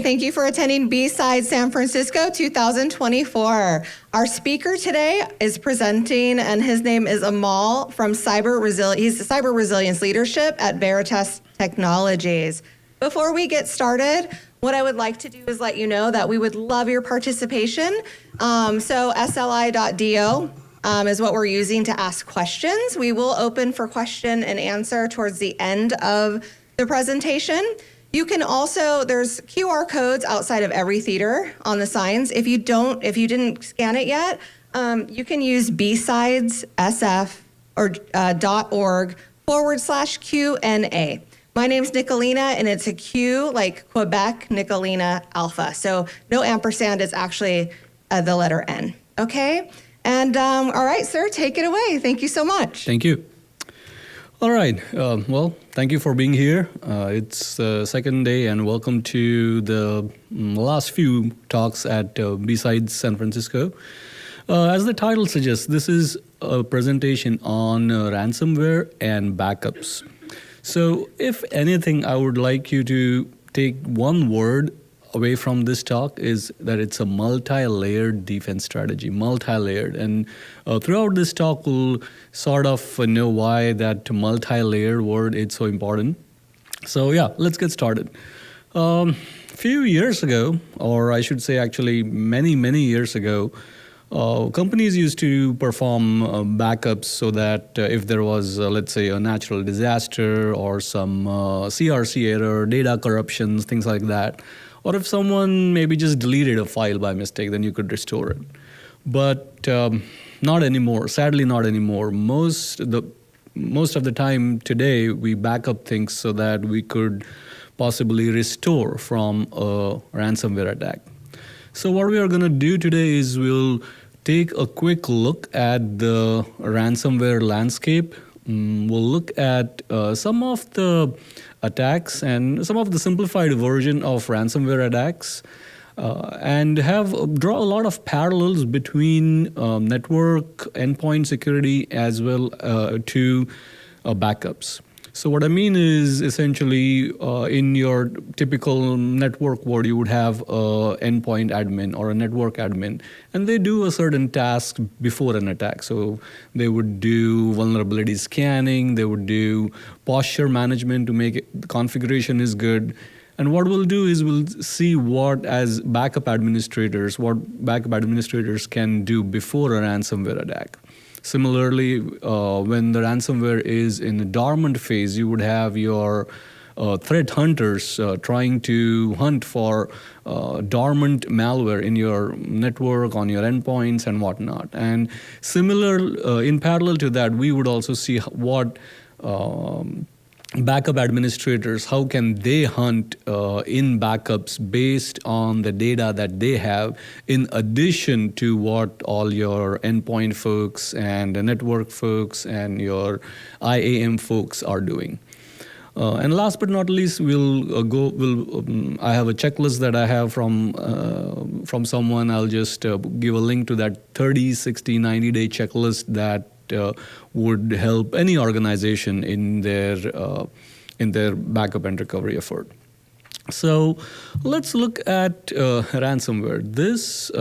Thank you for attending B-Sides San Francisco 2024. Our speaker today is presenting, and his name is Amol from He's Cyber Resilience Leadership at Veritas Technologies. Before we get started, what I would like to do is let you know that we would love your participation. So sli.do is what we're using to ask questions. We will open for question and answer towards the end of the presentation. You can also, there's QR codes outside of every theater on the signs. If you didn't scan it yet, you can use BSidesSF or .org/Q&A. My name's Nicolina, and it's a Q like Quebec, Nicolina Alpha. So no ampersand, it's actually the letter N, okay? And all right, sir, take it away. Thank you so much. Thank you. All right. Well, thank you for being here. It's the second day, and welcome to the last few talks at B-Sides San Francisco. As the title suggests, this is a presentation on ransomware and backups. So if anything, I would like you to take one word away from this talk is that it's a multi-layered defense strategy, multi-layered. And throughout this talk, we'll sort of know why that multi-layered word is so important. So yeah, let's get started. Few years ago, or I should say actually many years ago, companies used to perform backups so that if there was, let's say, a natural disaster or some CRC error, data corruptions, things like that, or if someone maybe just deleted a file by mistake, then you could restore it. But not anymore. Sadly, not anymore. Most of the time today, we back up things so that we could possibly restore from a ransomware attack. So what we are going to do today is we'll take a quick look at the ransomware landscape. We'll look at some of the attacks and some of the simplified version of ransomware attacks, and draw a lot of parallels between network endpoint security as well to backups. So what I mean is essentially in your typical network world, you would have a endpoint admin or a network admin, and they do a certain task before an attack. So they would do vulnerability scanning, they would do posture management to make the configuration is good. And what we'll do is we'll see what backup administrators can do before a ransomware attack. Similarly, when the ransomware is in the dormant phase, you would have your threat hunters trying to hunt for dormant malware in your network, on your endpoints and whatnot. And in parallel to that, we would also see what backup administrators, how can they hunt in backups based on the data that they have, in addition to what all your endpoint folks and the network folks and your IAM folks are doing. And last but not least, I have a checklist that I have from someone. I'll just give a link to that 30, 60, 90-day checklist that would help any organization in their backup and recovery effort. So let's look at ransomware. This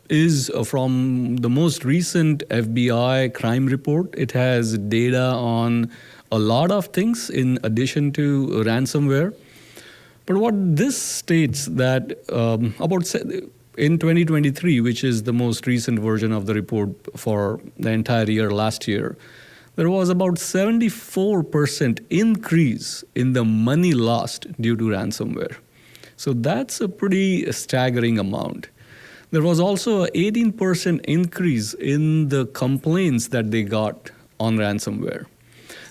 is from the most recent FBI crime report. It has data on a lot of things in addition to ransomware. But what this states that in 2023, which is the most recent version of the report for the entire year last year, there was about 74% increase in the money lost due to ransomware. So that's a pretty staggering amount. There was also an 18% increase in the complaints that they got on ransomware.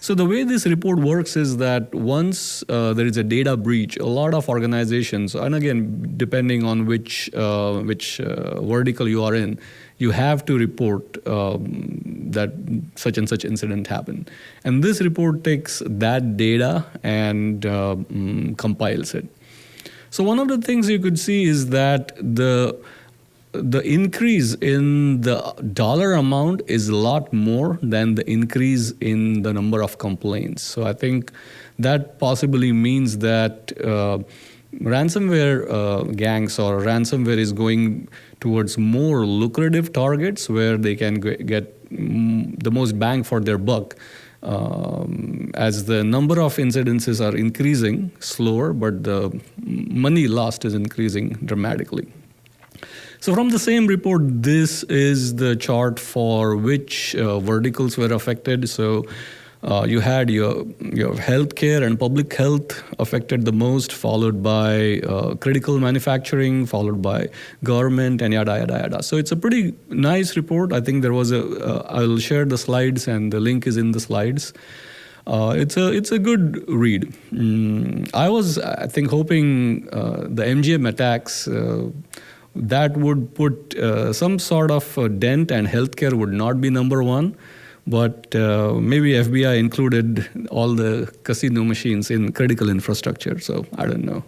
So the way this report works is that once there is a data breach, a lot of organizations, and again, depending on which vertical you are in, you have to report that such and such incident happened. And this report takes that data and compiles it. So one of the things you could see is that the increase in the dollar amount is a lot more than the increase in the number of complaints. So I think that possibly means that ransomware gangs or ransomware is going towards more lucrative targets where they can get the most bang for their buck. As the number of incidences are increasing slower, but the money lost is increasing dramatically. So from the same report, this is the chart for which verticals were affected. So you had your healthcare and public health affected the most, followed by critical manufacturing, followed by government, and yada, yada, yada. So it's a pretty nice report. I think there was I'll share the slides, and the link is in the slides. It's a good read. I was, I think, hoping the MGM attacks that would put some sort of dent, and healthcare would not be number one. But maybe FBI included all the casino machines in critical infrastructure, so I don't know.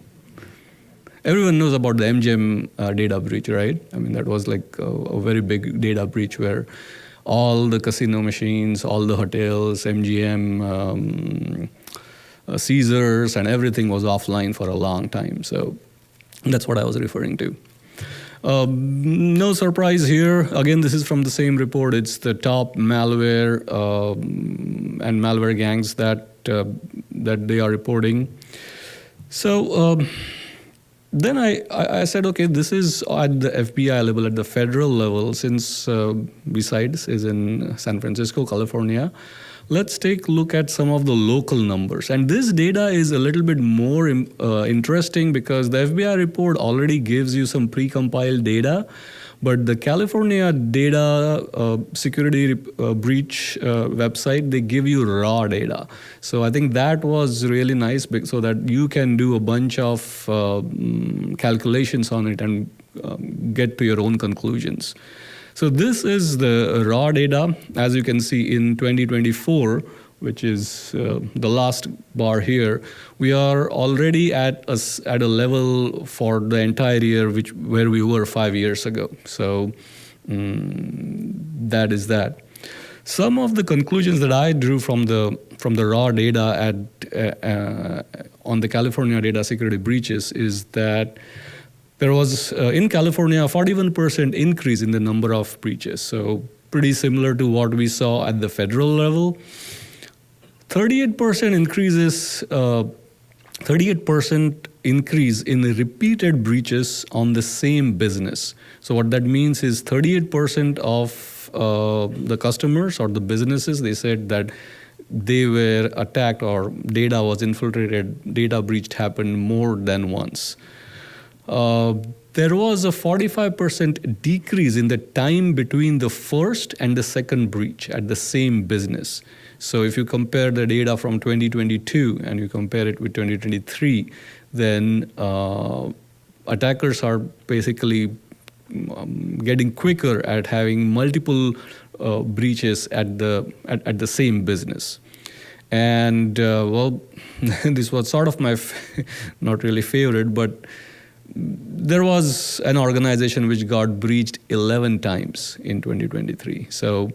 Everyone knows about the MGM data breach, right? I mean, that was like a very big data breach where all the casino machines, all the hotels, MGM, Caesars, and everything was offline for a long time. So that's what I was referring to. No surprise here. Again, this is from the same report. It's the top malware and malware gangs that they are reporting. So then I said, okay, this is at the FBI level, at the federal level, since BSides is in San Francisco, California. Let's take a look at some of the local numbers. And this data is a little bit more interesting because the FBI report already gives you some pre-compiled data, but the California data security breach website, they give you raw data. So I think that was really nice so that you can do a bunch of calculations on it and get to your own conclusions. So this is the raw data. As you can see in 2024, which is the last bar here, we are already at a level for the entire year where we were 5 years ago. So that is that. Some of the conclusions that I drew from the raw data on the California data security breaches is that there was, in California, a 41% increase in the number of breaches. So pretty similar to what we saw at the federal level. 38% increase in the repeated breaches on the same business. So what that means is 38% of the customers or the businesses, they said that they were attacked or data was infiltrated, data breached happened more than once. There was a 45% decrease in the time between the first and the second breach at the same business. So if you compare the data from 2022 and you compare it with 2023, then attackers are basically getting quicker at having multiple breaches at the same business. And well, this was sort of my not really favorite, but there was an organization which got breached 11 times in 2023. So,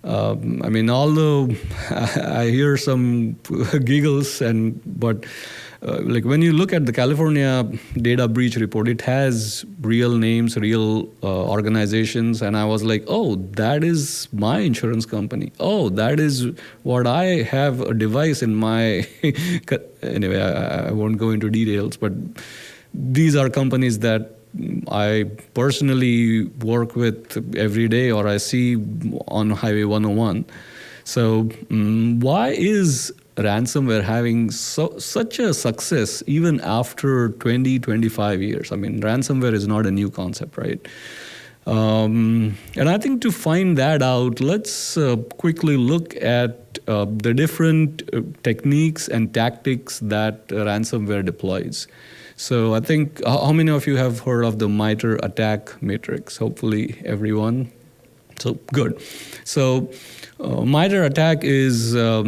I mean, although I hear some giggles, but like when you look at the California data breach report, it has real names, real organizations, and I was like, oh, that is my insurance company. Oh, that is what I have a device in my. Anyway, I won't go into details, but these are companies that I personally work with every day or I see on Highway 101. So why is ransomware having such a success even after 20, 25 years? I mean, ransomware is not a new concept, right? And I think to find that out, let's quickly look at the different techniques and tactics that ransomware deploys. So I think, how many of you have heard of the MITRE attack matrix? Hopefully everyone. So good. So MITRE attack is a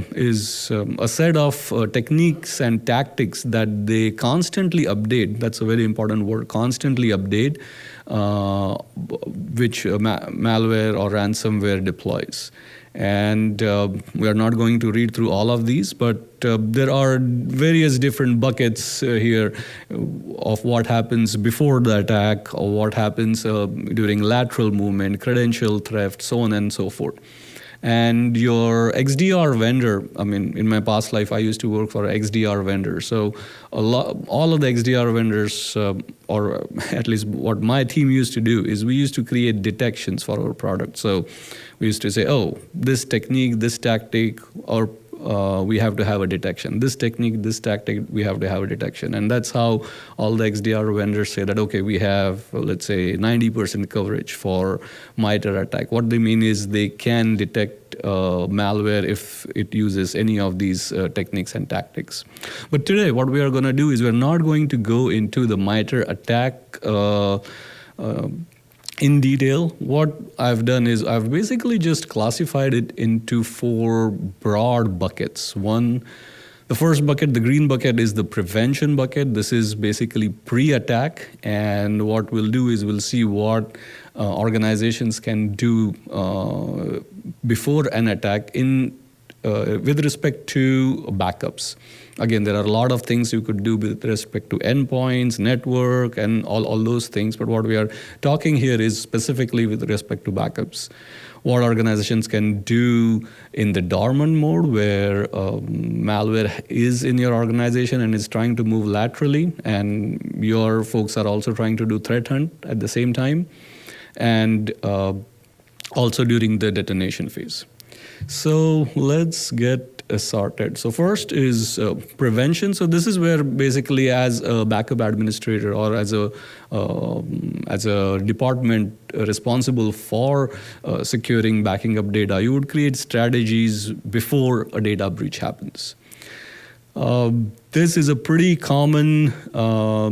set of techniques and tactics that they constantly update. That's a very important word, constantly update, which malware or ransomware deploys. And we are not going to read through all of these, but there are various different buckets here of what happens before the attack, or what happens during lateral movement, credential theft, so on and so forth. And your XDR vendor, I mean, in my past life, I used to work for an XDR vendor. So all of the XDR vendors, or at least what my team used to do, is we used to create detections for our product. So we used to say, oh, this technique, this tactic, or we have to have a detection. This technique, this tactic, we have to have a detection. And that's how all the XDR vendors say that, okay, we have, let's say, 90% coverage for MITRE attack. What they mean is they can detect malware if it uses any of these techniques and tactics. But today, what we are going to do is we're not going to go into the MITRE attack in detail. What I've done is I've basically just classified it into 4 broad buckets. The first bucket, the green bucket, is the prevention bucket. This is basically pre-attack, and what we'll do is we'll see what organizations can do before an attack with respect to backups. Again, there are a lot of things you could do with respect to endpoints, network, and all those things. But what we are talking here is specifically with respect to backups. What organizations can do in the dormant mode, where malware is in your organization and is trying to move laterally, and your folks are also trying to do threat hunt at the same time, and also during the detonation phase. So let's get started. So first is prevention. So this is where basically, as a backup administrator or as a department responsible for securing backing up data, you would create strategies before a data breach happens. This is a pretty common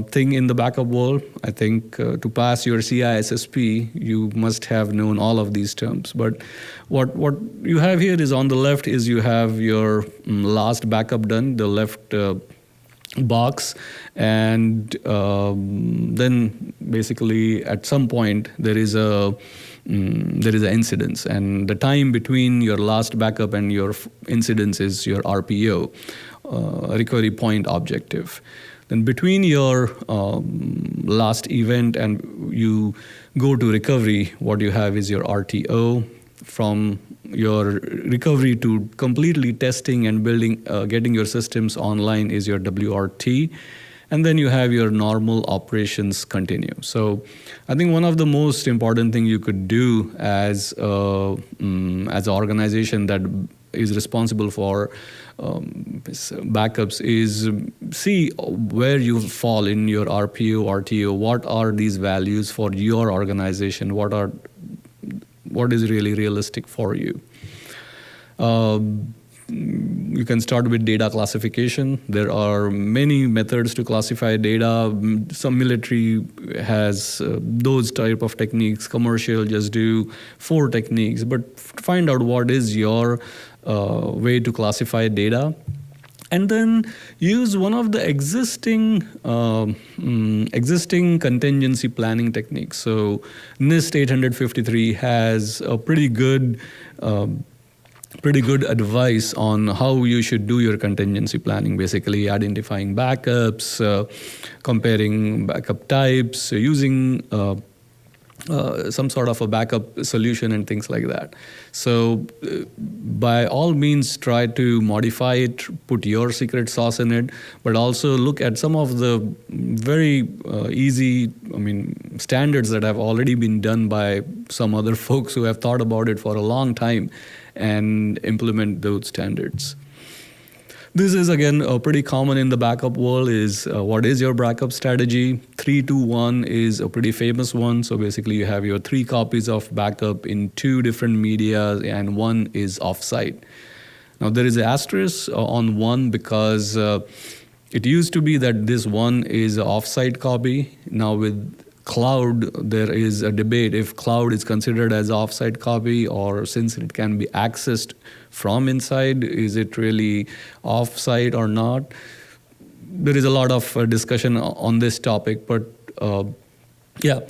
thing in the backup world. I think to pass your CISSP, you must have known all of these terms. But what you have here is, on the left is you have your last backup done, the left box, and then basically at some point there is an incidence, and the time between your last backup and your incidence is your RPO. Recovery point objective. Then between your last event and you go to recovery, what you have is your RTO. From your recovery to completely testing and building, getting your systems online is your WRT. And then you have your normal operations continue. So I think one of the most important thing you could do as an organization that is responsible for backups is see where you fall in your RPO, RTO. What are these values for your organization? What is really realistic for you? You can start with data classification. There are many methods to classify data. Some military has those type of techniques. Commercial just do 4 techniques. But find out what is your way to classify data, and then use one of the existing contingency planning techniques. So NIST 853 has a pretty good advice on how you should do your contingency planning, basically identifying backups, comparing backup types, using some sort of a backup solution and things like that. So by all means, try to modify it, put your secret sauce in it, but also look at some of the very easy, standards that have already been done by some other folks who have thought about it for a long time, and implement those standards. This is, again, pretty common in the backup world. Is what is your backup strategy? 3-2-1 is a pretty famous one. So basically you have your 3 copies of backup in 2 different media, and 1 is offsite. Now there is an asterisk on 1 because it used to be that this 1 is an offsite copy. Now with cloud, there is a debate if cloud is considered as offsite copy, or since it can be accessed from inside, is it really offsite or not? There is a lot of discussion on this topic, but Yeah,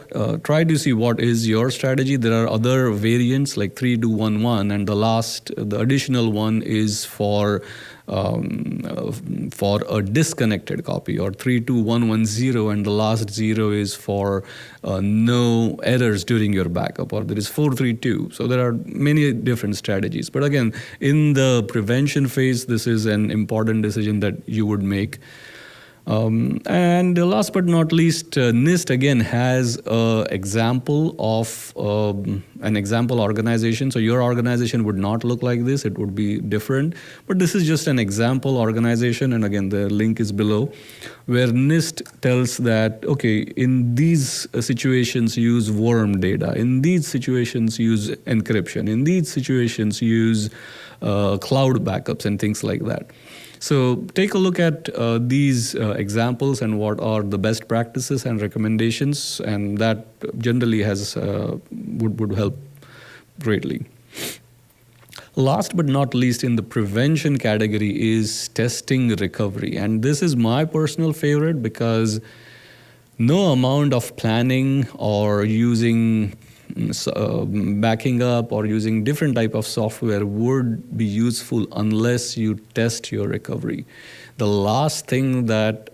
try to see what is your strategy. There are other variants like 3211, and the additional one is for a disconnected copy, or 32110, and the last zero is for no errors during your backup, or there is 432. So there are many different strategies. But again, in the prevention phase, this is an important decision that you would make. And last but not least, NIST again has an example of an example organization. So your organization would not look like this; it would be different. But this is just an example organization, and again, the link is below, where NIST tells that okay, in these situations use worm data, in these situations use encryption, in these situations use cloud backups and things like that. So take a look at these examples and what are the best practices and recommendations, and that generally would help greatly. Last but not least, in the prevention category is testing recovery, and this is my personal favorite because no amount of planning or using backing up or using different type of software would be useful unless you test your recovery. The last thing that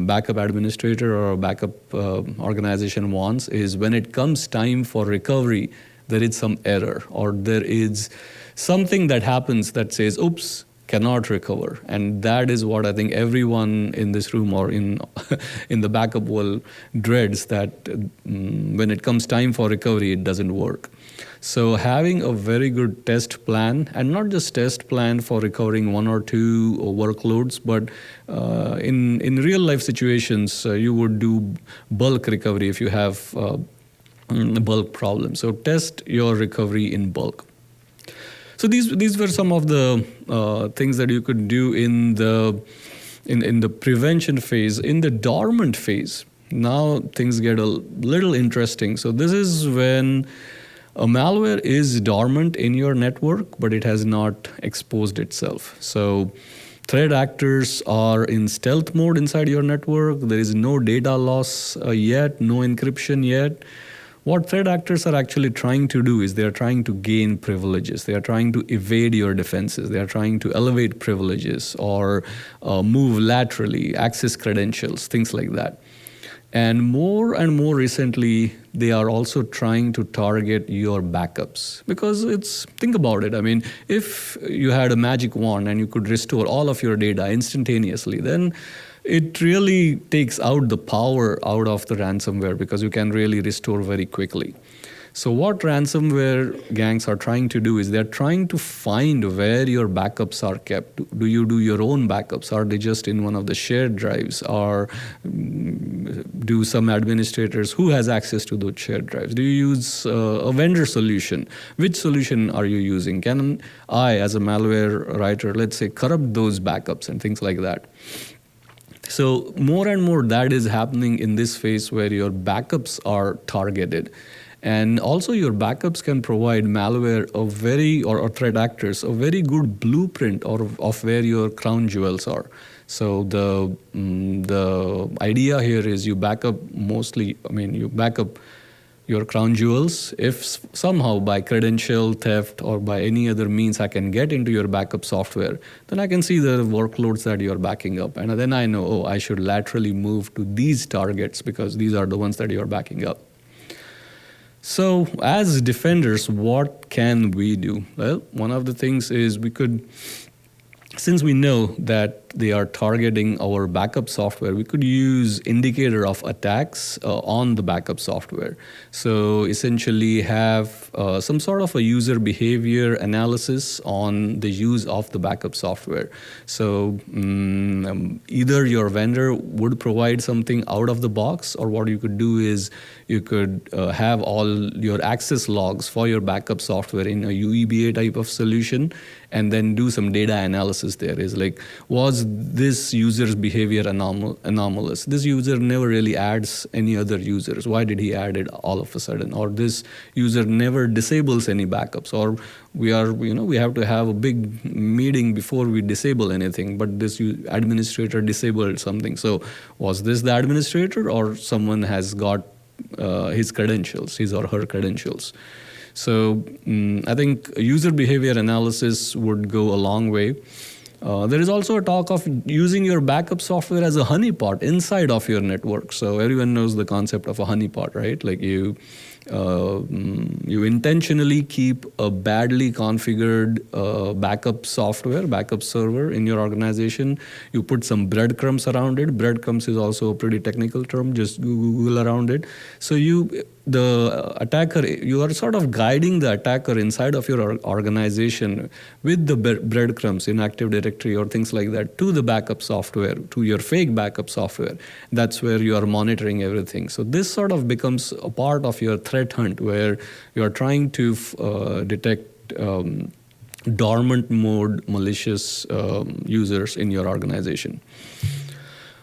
backup administrator or a backup organization wants is when it comes time for recovery, there is some error or there is something that happens that says, oops, cannot recover. And that is what I think everyone in this room or in the backup world dreads, that when it comes time for recovery, it doesn't work. So having a very good test plan, and not just test plan for recovering one or two workloads, but in real life situations, you would do bulk recovery if you have bulk problems. So test your recovery in bulk. So these were some of the things that you could do in the prevention phase. In the dormant phase, now things get a little interesting. So this is when a malware is dormant in your network, but it has not exposed itself. So threat actors are in stealth mode inside your network. There is no data loss yet, no encryption yet. What threat actors are actually trying to do is they are trying to gain privileges. They are trying to evade your defenses. They are trying to elevate privileges or move laterally, access credentials, things like that. And more recently, they are also trying to target your backups. Because think about it. I mean, if you had a magic wand and you could restore all of your data instantaneously, then it really takes out the power out of the ransomware, because you can really restore very quickly. So what ransomware gangs are trying to do is they're trying to find where your backups are kept. Do you do your own backups? Are they just in one of the shared drives? Or do some administrators who has access to those shared drives? Do you use a vendor solution? Which solution are you using? Can I, as a malware writer, let's say, corrupt those backups and things like that? So more and more that is happening in this phase where your backups are targeted. And also your backups can provide malware or threat actors a very good blueprint of where your crown jewels are. So the idea here is you back up your crown jewels. If somehow by credential theft or by any other means I can get into your backup software, then I can see the workloads that you're backing up. And then I know, I should laterally move to these targets because these are the ones that you're backing up. So as defenders, what can we do? Well, one of the things is since we know that they are targeting our backup software, we could use indicator of attacks on the backup software. So essentially have some sort of a user behavior analysis on the use of the backup software. So either your vendor would provide something out of the box, or what you could do is you could have all your access logs for your backup software in a UEBA type of solution, and then do some data analysis there. Is like, was this user's behavior anomalous? This user never really adds any other users. Why did he add it all of a sudden? Or this user never disables any backups. Or we have to have a big meeting before we disable anything, but this administrator disabled something. So was this the administrator, or someone has got his credentials, his or her credentials. So I think user behavior analysis would go a long way. There is also a talk of using your backup software as a honeypot inside of your network. So everyone knows the concept of a honeypot, right? Like you intentionally keep a badly configured backup software, backup server in your organization. You put some breadcrumbs around it. Breadcrumbs is also a pretty technical term. Just Google around it. So the attacker, you are sort of guiding the attacker inside of your organization with the breadcrumbs in Active Directory or things like that to the backup software, to your fake backup software. That's where you are monitoring everything. So this sort of becomes a part of your threat hunt where you are trying to detect dormant mode malicious users in your organization.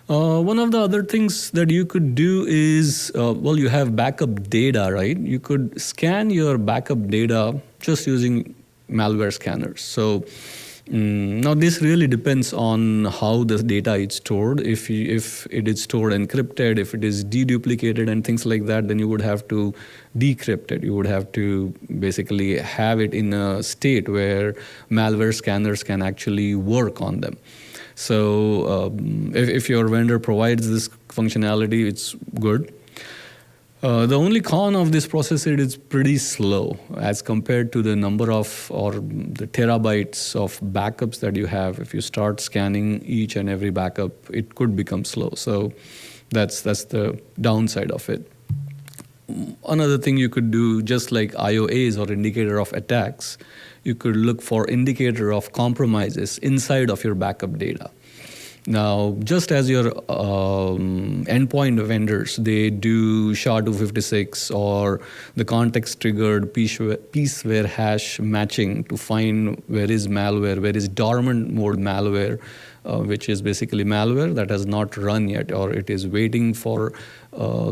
One of the other things that you could do is, you have backup data, right? You could scan your backup data just using malware scanners. So now this really depends on how the data is stored. If it is stored encrypted, if it is deduplicated and things like that, then you would have to decrypt it. You would have to basically have it in a state where malware scanners can actually work on them. So if your vendor provides this functionality, it's good. The only con of this process is it's pretty slow as compared to the number of or the terabytes of backups that you have. If you start scanning each and every backup, it could become slow. So that's the downside of it. Another thing you could do, just like IOAs or indicator of attacks, you could look for indicator of compromises inside of your backup data. Now, just as your endpoint vendors, they do SHA-256 or the context-triggered pieceware hash matching to find where is malware, where is dormant mode malware, which is basically malware that has not run yet, or it is waiting for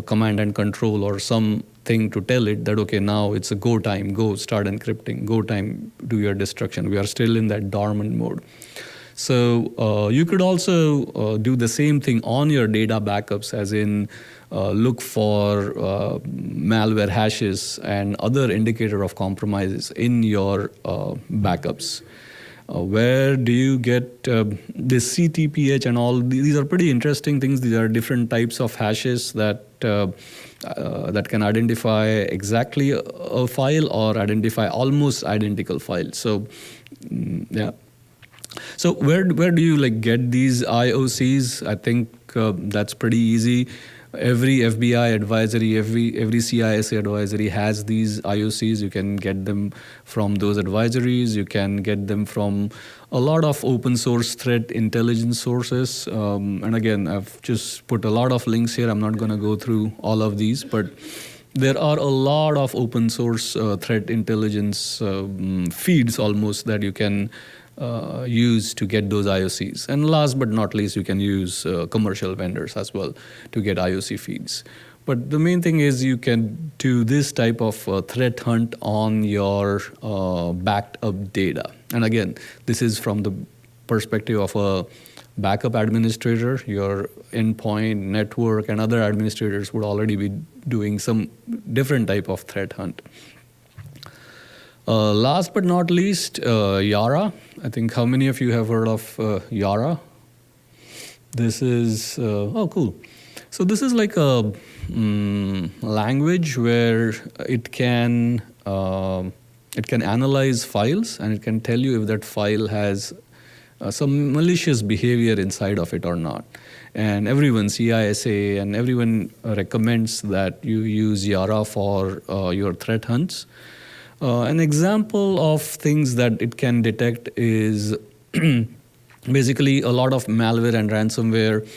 command and control or something to tell it that, okay, now it's a go time, go start encrypting, go time, do your destruction. We are still in that dormant mode. So you could also do the same thing on your data backups, as in look for malware hashes and other indicator of compromises in your backups. Where do you get this CTPH and all? These are pretty interesting things. These are different types of hashes that can identify exactly a file or identify almost identical files. So yeah. So where do you get these IOCs? I think that's pretty easy. Every FBI advisory, every CISA advisory has these IOCs. You can get them from those advisories. You can get them from a lot of open source threat intelligence sources. And again, I've just put a lot of links here. I'm not going to go through all of these, but there are a lot of open source threat intelligence feeds almost that you can use to get those IOCs. And last but not least, you can use commercial vendors as well to get IOC feeds. But the main thing is you can do this type of threat hunt on your backed up data. And again, this is from the perspective of a backup administrator. Your endpoint, network, and other administrators would already be doing some different type of threat hunt. Last but not least, Yara. I think how many of you have heard of Yara? This is, oh, cool. So this is like a language where it can analyze files, and it can tell you if that file has some malicious behavior inside of it or not. And everyone, CISA, and everyone recommends that you use Yara for your threat hunts. An example of things that it can detect is basically a lot of malware and ransomware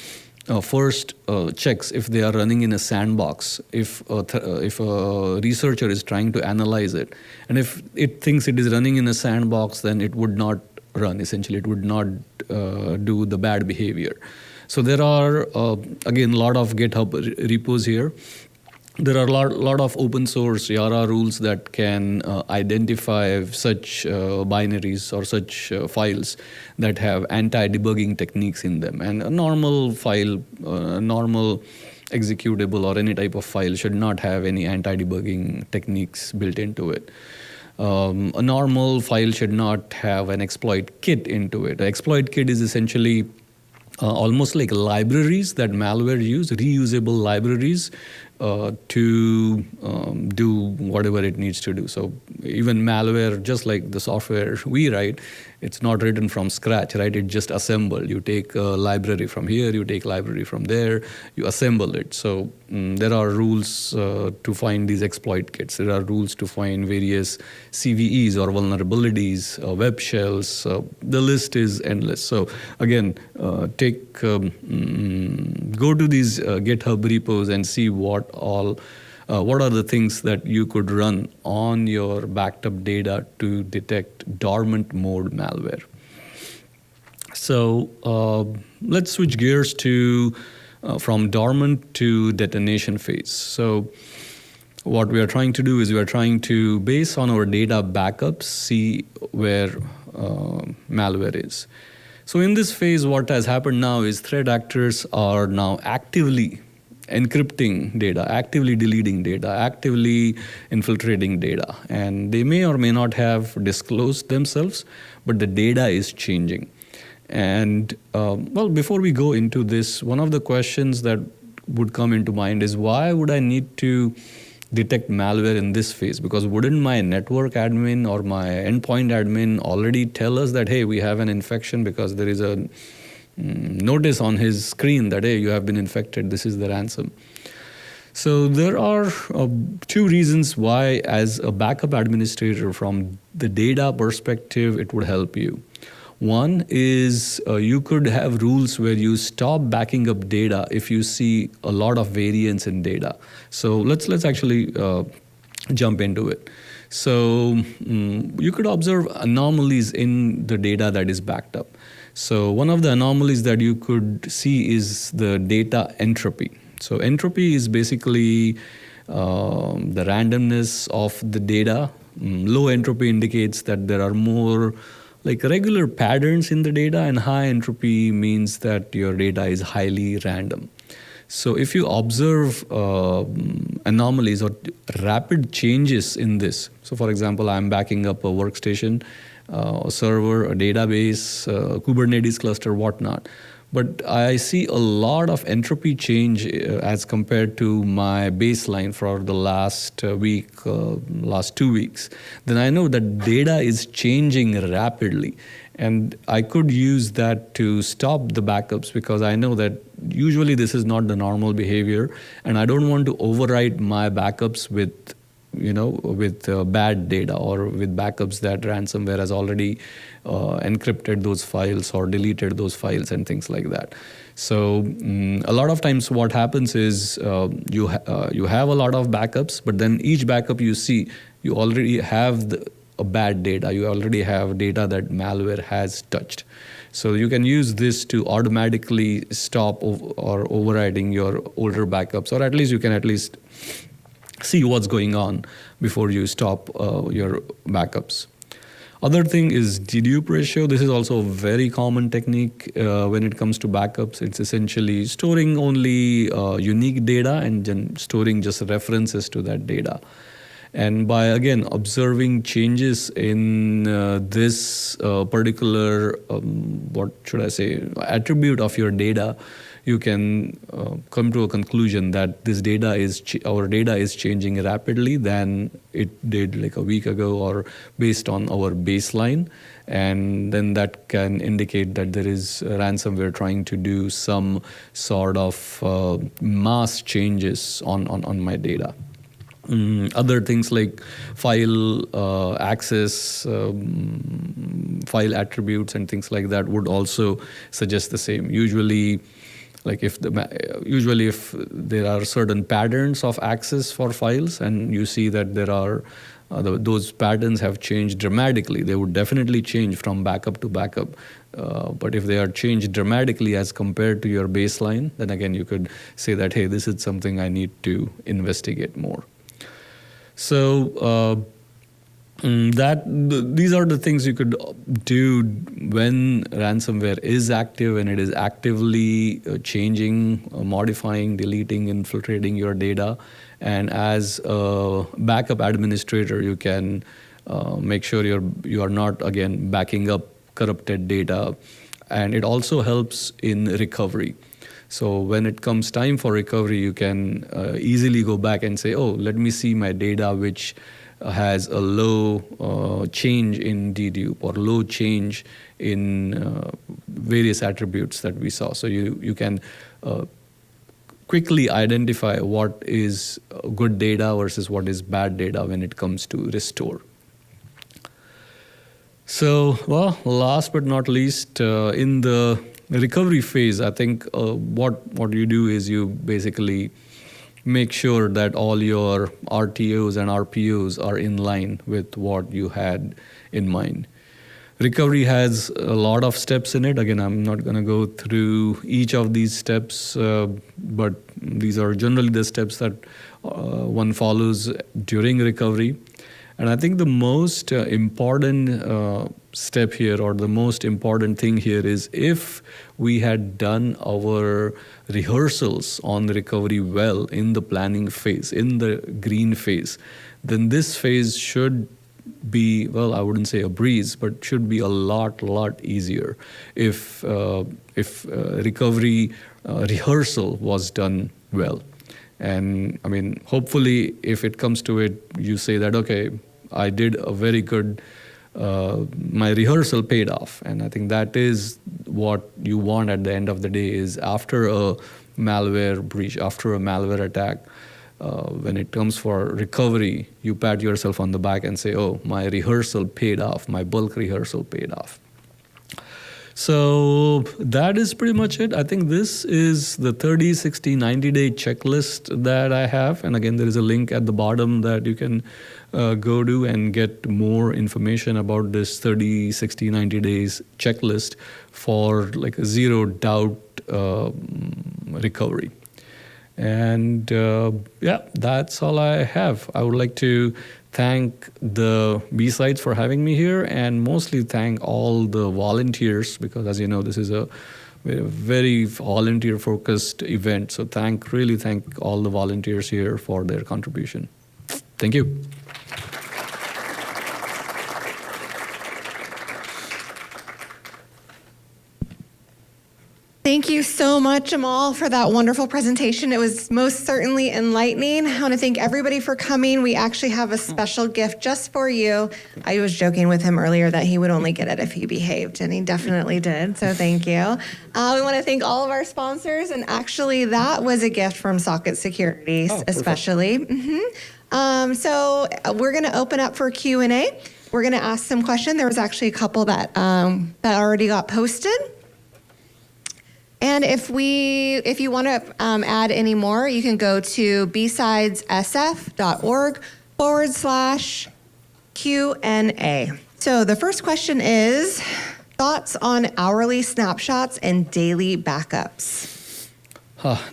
first checks if they are running in a sandbox, if a researcher is trying to analyze it. And if it thinks it is running in a sandbox, then it would not run. Essentially, it would not do the bad behavior. So there are, again, a lot of GitHub repos here. There are a lot of open source Yara rules that can identify such binaries or such files that have anti-debugging techniques in them. And a normal file, normal executable or any type of file should not have any anti-debugging techniques built into it. A normal file should not have an exploit kit into it. An exploit kit is essentially almost like libraries that malware use, reusable libraries to do whatever it needs to do. So even malware, just like the software we write, it's not written from scratch, right? It's just assembled. You take a library from here, you take library from there, you assemble it. So there are rules to find these exploit kits. There are rules to find various CVEs or vulnerabilities, web shells. The list is endless. So again, go to these GitHub repos and see what are the things that you could run on your backed up data to detect dormant mode malware. So let's switch gears to from dormant to detonation phase. So what we are trying to do is we are trying to, based on our data backups, see where malware is. So in this phase, what has happened now is threat actors are now actively encrypting data, actively deleting data, actively infiltrating data. And they may or may not have disclosed themselves, but the data is changing. And well, before we go into this, one of the questions that would come into mind is, why would I need to detect malware in this phase? Because wouldn't my network admin or my endpoint admin already tell us that, hey, we have an infection, because there is a notice on his screen that, hey, you have been infected, this is the ransom. So there are two reasons why, as a backup administrator, from the data perspective, it would help you. One is you could have rules where you stop backing up data if you see a lot of variance in data. So let's actually jump into it. So you could observe anomalies in the data that is backed up. So one of the anomalies that you could see is the data entropy. So entropy is basically the randomness of the data. Low entropy indicates that there are more like regular patterns in the data, and high entropy means that your data is highly random. So if you observe anomalies or rapid changes in this, so for example, I'm backing up a workstation, a server, a database, a Kubernetes cluster, whatnot, but I see a lot of entropy change as compared to my baseline for the last week, last 2 weeks, then I know that data is changing rapidly. And I could use that to stop the backups, because I know that usually this is not the normal behavior, and I don't want to overwrite my backups with bad data, or with backups that ransomware has already encrypted those files or deleted those files and things like that. So a lot of times what happens is you have a lot of backups, but then each backup you see, you already have a bad data. You already have data that malware has touched. So you can use this to automatically stop or overriding your older backups, or at least you can at least see what's going on before you stop your backups. Other thing is dedupe ratio. This is also a very common technique when it comes to backups. It's essentially storing only unique data and then storing just references to that data. And by, again, observing changes in this particular, attribute of your data, you can come to a conclusion that this data our data is changing rapidly than it did like a week ago, or based on our baseline. And then that can indicate that there is ransomware trying to do some sort of mass changes on my data. Other things like file access, file attributes and things like that would also suggest the same. Usually if there are certain patterns of access for files, and you see that there are those patterns have changed dramatically, they would definitely change from backup to backup. But if they are changed dramatically as compared to your baseline, then again you could say that, hey, this is something I need to investigate more. So These are the things you could do when ransomware is active and it is actively changing, modifying, deleting, infiltrating your data. And as a backup administrator, you can make sure you are not again backing up corrupted data. And it also helps in recovery. So when it comes time for recovery, you can easily go back and say, oh, let me see my data which has a low change in dedupe or low change in various attributes that we saw. So you can quickly identify what is good data versus what is bad data when it comes to restore. So, well, last but not least, in the recovery phase, I think what you do is you basically make sure that all your RTOs and RPOs are in line with what you had in mind. Recovery has a lot of steps in it. Again, I'm not going to go through each of these steps, but these are generally the steps that one follows during recovery. And I think the most important step here, or the most important thing here, is if we had done our rehearsals on the recovery well in the planning phase, in the green phase, then this phase should be, well, I wouldn't say a breeze, but should be a lot easier if recovery rehearsal was done well. And I mean, hopefully, if it comes to it, you say that, okay, I did a very good, my rehearsal paid off. And I think that is what you want at the end of the day, is after a malware breach, after a malware attack, when it comes for recovery, you pat yourself on the back and say, oh, my rehearsal paid off, my bulk rehearsal paid off. So that is pretty much it. I think this is the 30, 60, 90-day checklist that I have. And again, there is a link at the bottom that you can go to and get more information about this 30, 60, 90 days checklist for like a zero doubt recovery. And yeah, that's all I have. I would like to thank the BSides for having me here, and mostly thank all the volunteers, because as you know, this is a very volunteer-focused event. So really thank all the volunteers here for their contribution. Thank you. Thank you so much, Amol, for that wonderful presentation. It was most certainly enlightening. I want to thank everybody for coming. We actually have a special gift just for you. I was joking with him earlier that he would only get it if he behaved, and he definitely did, so thank you. We want to thank all of our sponsors, and actually that was a gift from Socket Security, especially. So we're going to open up for Q&A. We're going to ask some questions. There was actually a couple that already got posted. And if you want to add any more, you can go to BSidesSF.org/Q&A. So the first question is, thoughts on hourly snapshots and daily backups?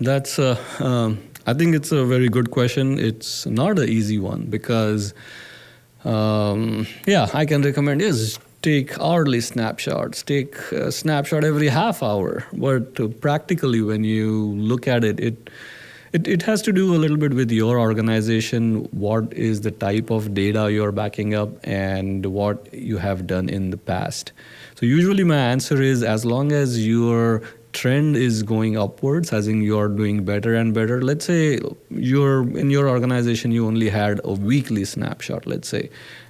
That's I think it's a very good question. It's not an easy one because, I can recommend take hourly snapshots, take a snapshot every half hour. But practically, when you look at it, it has to do a little bit with your organization, what is the type of data you're backing up, and what you have done in the past. So usually my answer is, as long as your trend is going upwards, as in you're doing better and better. Let's say in your organization, you only had a weekly snapshot, let's say.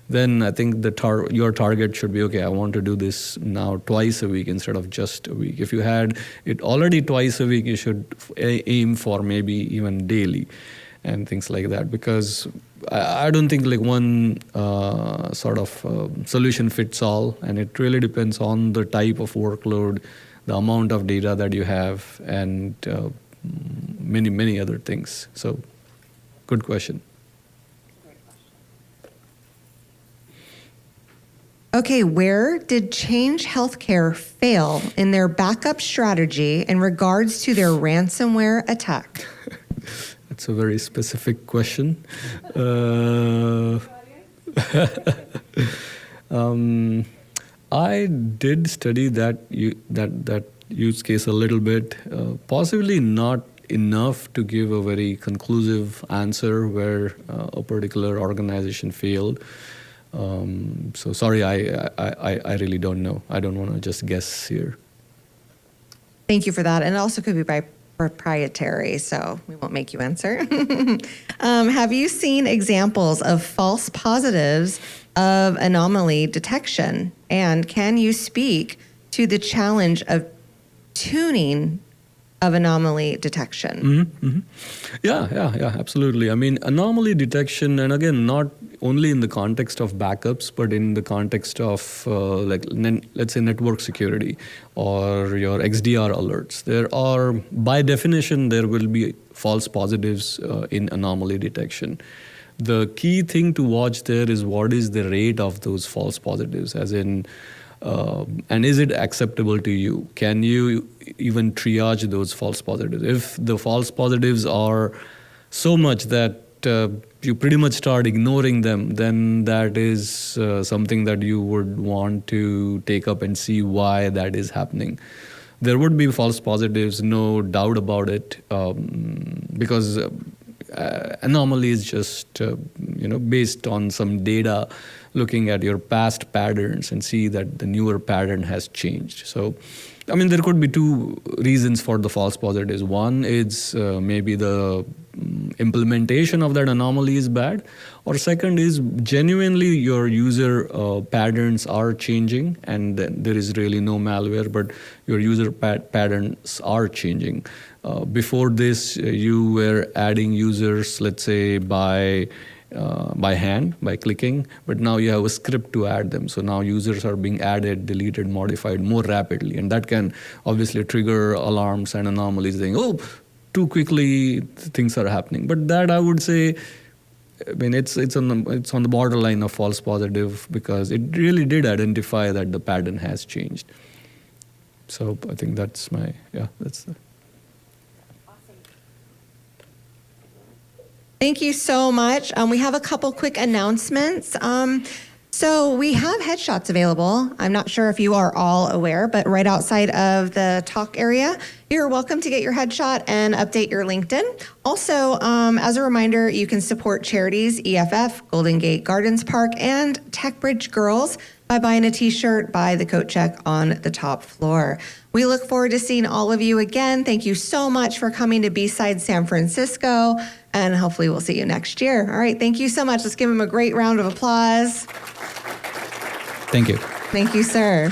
Then I think your target should be, okay, I want to do this now twice a week instead of just a week. If you had it already twice a week, you should aim for maybe even daily and things like that, because I don't think like one solution fits all, and it really depends on the type of workload, the amount of data that you have, and many other things. So good question. Okay, where did Change Healthcare fail in their backup strategy in regards to their ransomware attack? That's a very specific question. I did study that use case a little bit, possibly not enough to give a very conclusive answer where a particular organization failed. So sorry, I really don't know. I don't want to just guess here. Thank you for that. And it also could be by proprietary, so we won't make you answer. Have you seen examples of false positives of anomaly detection? And can you speak to the challenge of tuning of anomaly detection? Mm-hmm, mm-hmm. Yeah, absolutely. I mean, anomaly detection, and again, not only in the context of backups, but in the context of let's say network security or your XDR alerts. There are, by definition, there will be false positives in anomaly detection. The key thing to watch there is what is the rate of those false positives, as in, and is it acceptable to you? Can you even triage those false positives? If the false positives are so much that you pretty much start ignoring them, then that is something that you would want to take up and see why that is happening. There would be false positives, no doubt about it, because anomaly is just based on some data, looking at your past patterns and see that the newer pattern has changed. So, I mean, there could be two reasons for the false positives. One is maybe the implementation of that anomaly is bad, or second is genuinely your user patterns are changing, and then there is really no malware, but your user patterns are changing. Before this, you were adding users, let's say by hand, by clicking, but now you have a script to add them. So now users are being added, deleted, modified more rapidly, and that can obviously trigger alarms and anomalies saying, oh, too quickly things are happening. But that, I would say, I mean, it's on the borderline of false positive, because it really did identify that the pattern has changed. So I think that's that's. Thank you so much. We have a couple quick announcements. So we have headshots available. I'm not sure if you are all aware, but right outside of the talk area, you're welcome to get your headshot and update your LinkedIn. Also, as a reminder, you can support charities, EFF, Golden Gate Gardens Park, and TechBridge Girls by buying a t-shirt by the coat check on the top floor. We look forward to seeing all of you again. Thank you so much for coming to B-Sides San Francisco, and hopefully we'll see you next year. All right, thank you so much. Let's give them a great round of applause. Thank you. Thank you, sir.